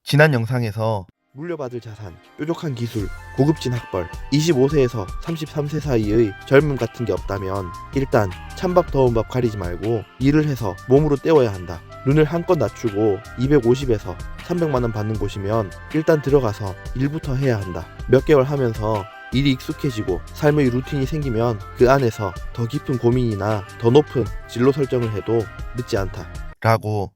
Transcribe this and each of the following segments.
지난 영상에서 물려받을 자산, 뾰족한 기술, 고급진 학벌, 25세에서 33세 사이의 젊음 같은 게 없다면 일단 찬밥 더운 밥 가리지 말고 일을 해서 몸으로 때워야 한다. 눈을 한껏 낮추고 250에서 300만원 받는 곳이면 일단 들어가서 일부터 해야 한다. 몇 개월 하면서 일이 익숙해지고 삶의 루틴이 생기면 그 안에서 더 깊은 고민이나 더 높은 진로 설정을 해도 늦지 않다. 라고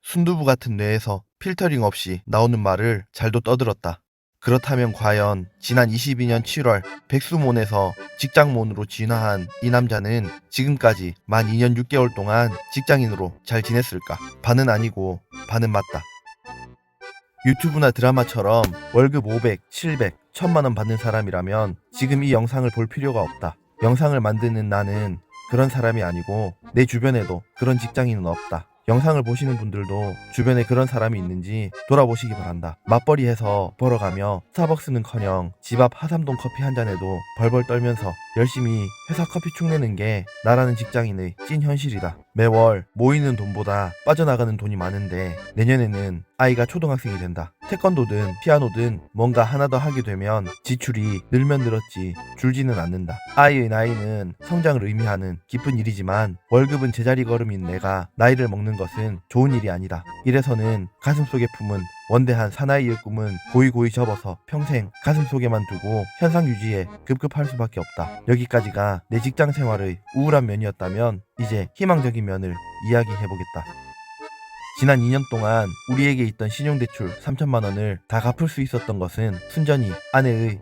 순두부 같은 뇌에서 필터링 없이 나오는 말을 잘도 떠들었다. 그렇다면 과연 지난 22년 7월 백수몬에서 직장몬으로 진화한 이 남자는 지금까지 만 2년 6개월 동안 직장인으로 잘 지냈을까? 반은 아니고 반은 맞다. 유튜브나 드라마처럼 월급 500, 700, 1000만원 받는 사람이라면 지금 이 영상을 볼 필요가 없다. 영상을 만드는 나는 그런 사람이 아니고 내 주변에도 그런 직장인은 없다. 영상을 보시는 분들도 주변에 그런 사람이 있는지 돌아보시기 바란다. 맞벌이해서 벌어가며 스타벅스는커녕 집 앞 하삼동 커피 한 잔에도 벌벌 떨면서 열심히 회사 커피 축내는 게 나라는 직장인의 찐 현실이다. 매월 모이는 돈보다 빠져나가는 돈이 많은데 내년에는 아이가 초등학생이 된다. 태권도든 피아노든 뭔가 하나 더 하게 되면 지출이 늘면 늘었지 줄지는 않는다. 아이의 나이는 성장을 의미하는 기쁜 일이지만 월급은 제자리 걸음인 내가 나이를 먹는 것은 좋은 일이 아니다. 이래서는 가슴속에 품은 원대한 사나이의 꿈은 고이고이 접어서 평생 가슴속에만 두고 현상 유지에 급급할 수밖에 없다. 여기까지가 내 직장 생활의 우울한 면이었다면 이제 희망적인 면을 이야기해보겠다. 지난 2년 동안 우리에게 있던 신용대출 3천만 원을 다 갚을 수 있었던 것은 순전히 아내의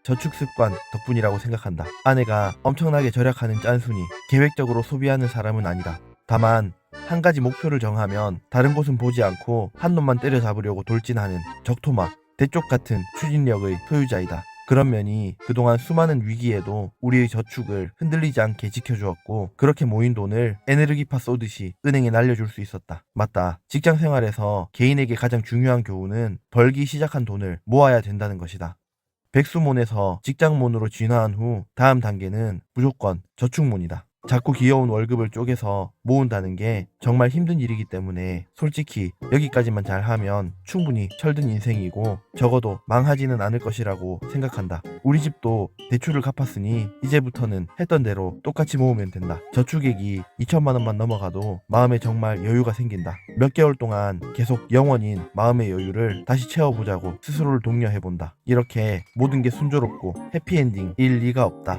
저축 습관 덕분이라고 생각한다. 아내가 엄청나게 절약하는 짠순이, 계획적으로 소비하는 사람은 아니다. 다만 한 가지 목표를 정하면 다른 곳은 보지 않고 한 놈만 때려잡으려고 돌진하는 적토마, 대쪽 같은 추진력의 소유자이다. 그런 면이 그동안 수많은 위기에도 우리의 저축을 흔들리지 않게 지켜주었고 그렇게 모인 돈을 에네르기파 쏘듯이 은행에 날려줄 수 있었다. 맞다. 직장 생활에서 개인에게 가장 중요한 교훈은 벌기 시작한 돈을 모아야 된다는 것이다. 백수몬에서 직장몬으로 진화한 후 다음 단계는 무조건 저축몬이다. 자꾸 귀여운 월급을 쪼개서 모은다는 게 정말 힘든 일이기 때문에 솔직히 여기까지만 잘하면 충분히 철든 인생이고 적어도 망하지는 않을 것이라고 생각한다. 우리 집도 대출을 갚았으니 이제부터는 했던 대로 똑같이 모으면 된다. 저축액이 2천만 원만 넘어가도 마음에 정말 여유가 생긴다. 몇 개월 동안 계속 영원인 마음의 여유를 다시 채워보자고 스스로를 독려해본다. 이렇게 모든 게 순조롭고 해피엔딩일 리가 없다.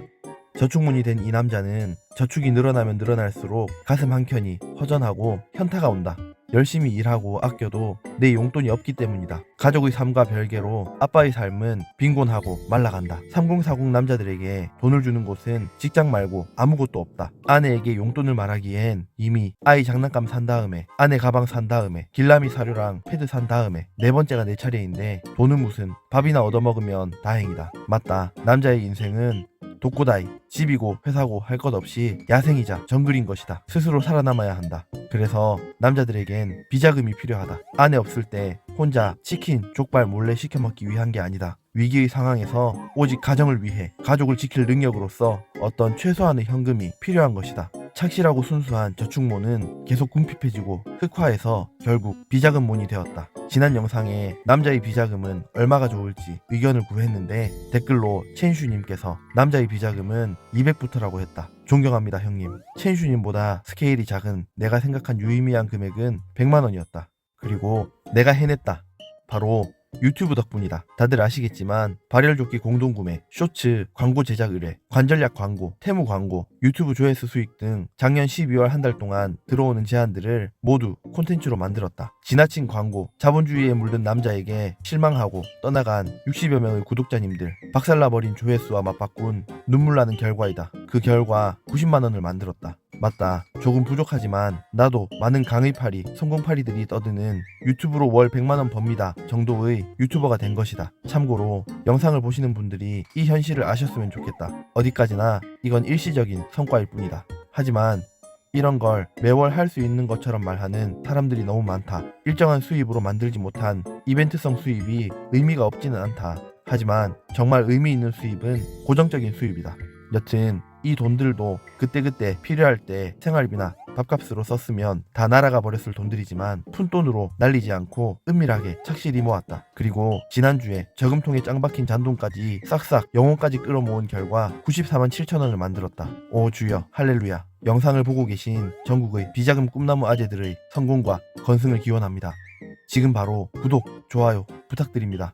저축문이 된 이 남자는 저축이 늘어나면 늘어날수록 가슴 한켠이 허전하고 현타가 온다. 열심히 일하고 아껴도 내 용돈이 없기 때문이다. 가족의 삶과 별개로 아빠의 삶은 빈곤하고 말라간다. 3040 남자들에게 돈을 주는 곳은 직장 말고 아무것도 없다. 아내에게 용돈을 말하기엔 이미 아이 장난감 산 다음에 아내 가방 산 다음에 길라미 사료랑 패드 산 다음에 네 번째가 내 차례인데 돈은 무슨 밥이나 얻어먹으면 다행이다. 맞다. 남자의 인생은 독고다이, 집이고 회사고 할 것 없이 야생이자 정글인 것이다. 스스로 살아남아야 한다. 그래서 남자들에겐 비자금이 필요하다. 아내 없을 때 혼자 치킨, 족발 몰래 시켜 먹기 위한 게 아니다. 위기의 상황에서 오직 가정을 위해 가족을 지킬 능력으로서 어떤 최소한의 현금이 필요한 것이다. 착실하고 순수한 저축몬은 계속 궁핍해지고 흑화해서 결국 비자금몬이 되었다. 지난 영상에 남자의 비자금은 얼마가 좋을지 의견을 구했는데 댓글로 첸슈님께서 남자의 비자금은 200부터라고 했다. 존경합니다 형님. 첸슈님보다 스케일이 작은 내가 생각한 유의미한 금액은 100만원이었다. 그리고 내가 해냈다. 바로 유튜브 덕분이다. 다들 아시겠지만 발열조끼 공동구매, 쇼츠, 광고 제작 의뢰, 관절약 광고, 테무 광고, 유튜브 조회수 수익 등 작년 12월 한 달 동안 들어오는 제안들을 모두 콘텐츠로 만들었다. 지나친 광고, 자본주의에 물든 남자에게 실망하고 떠나간 60여 명의 구독자님들, 박살나버린 조회수와 맞바꾼 눈물나는 결과이다. 그 결과 90만원을 만들었다. 맞다. 조금 부족하지만 나도 많은 강의파리, 성공파리들이 떠드는 유튜브로 월 100만원 법니다 정도의 유튜버가 된 것이다. 참고로 영상을 보시는 분들이 이 현실을 아셨으면 좋겠다. 어디까지나 이건 일시적인 성과일 뿐이다. 하지만 이런 걸 매월 할 수 있는 것처럼 말하는 사람들이 너무 많다. 일정한 수입으로 만들지 못한 이벤트성 수입이 의미가 없지는 않다. 하지만 정말 의미 있는 수입은 고정적인 수입이다. 여튼 이 돈들도 그때그때 필요할 때 생활비나 밥값으로 썼으면 다 날아가 버렸을 돈들이지만 푼돈으로 날리지 않고 은밀하게 착실히 모았다. 그리고 지난주에 저금통에 짱 박힌 잔돈까지 싹싹 영혼까지 끌어모은 결과 94만 7천 원을 만들었다. 오 주여 할렐루야. 영상을 보고 계신 전국의 비자금 꿈나무 아재들의 성공과 건승을 기원합니다. 지금 바로 구독, 좋아요 부탁드립니다.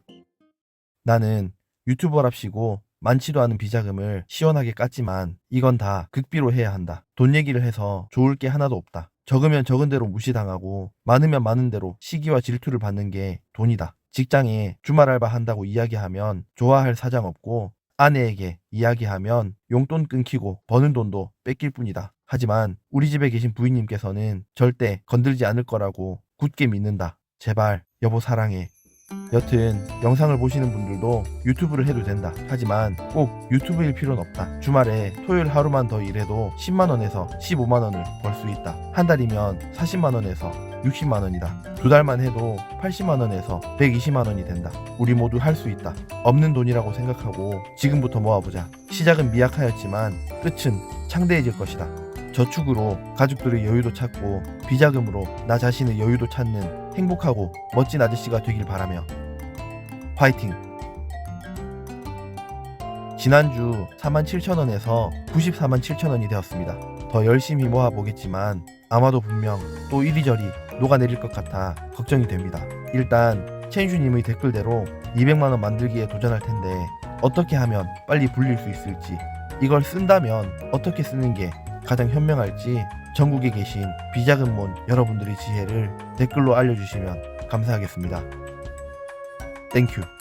나는 유튜버랍시고 많지도 않은 비자금을 시원하게 깠지만 이건 다 극비로 해야 한다. 돈 얘기를 해서 좋을 게 하나도 없다. 적으면 적은 대로 무시당하고 많으면 많은 대로 시기와 질투를 받는 게 돈이다. 직장에 주말 알바 한다고 이야기하면 좋아할 사장 없고 아내에게 이야기하면 용돈 끊기고 버는 돈도 뺏길 뿐이다. 하지만 우리 집에 계신 부인님께서는 절대 건들지 않을 거라고 굳게 믿는다. 제발 여보 사랑해. 여튼 영상을 보시는 분들도 유튜브를 해도 된다. 하지만 꼭 유튜브일 필요는 없다. 주말에 토요일 하루만 더 일해도 10만원에서 15만원을 벌 수 있다. 한 달이면 40만원에서 60만원이다. 두 달만 해도 80만원에서 120만원이 된다. 우리 모두 할 수 있다. 없는 돈이라고 생각하고 지금부터 모아보자. 시작은 미약하였지만 끝은 창대해질 것이다. 저축으로 가족들의 여유도 찾고 비자금으로 나 자신의 여유도 찾는 행복하고 멋진 아저씨가 되길 바라며 화이팅! 지난주 47,000원에서 94만 7천원이 되었습니다. 더 열심히 모아보겠지만 아마도 분명 또 이리저리 녹아내릴 것 같아 걱정이 됩니다. 일단 첸슈님의 댓글대로 200만원 만들기에 도전할 텐데 어떻게 하면 빨리 불릴 수 있을지, 이걸 쓴다면 어떻게 쓰는 게 가장 현명할지 전국에 계신 비자금몬 여러분들의 지혜를 댓글로 알려주시면 감사하겠습니다. 땡큐.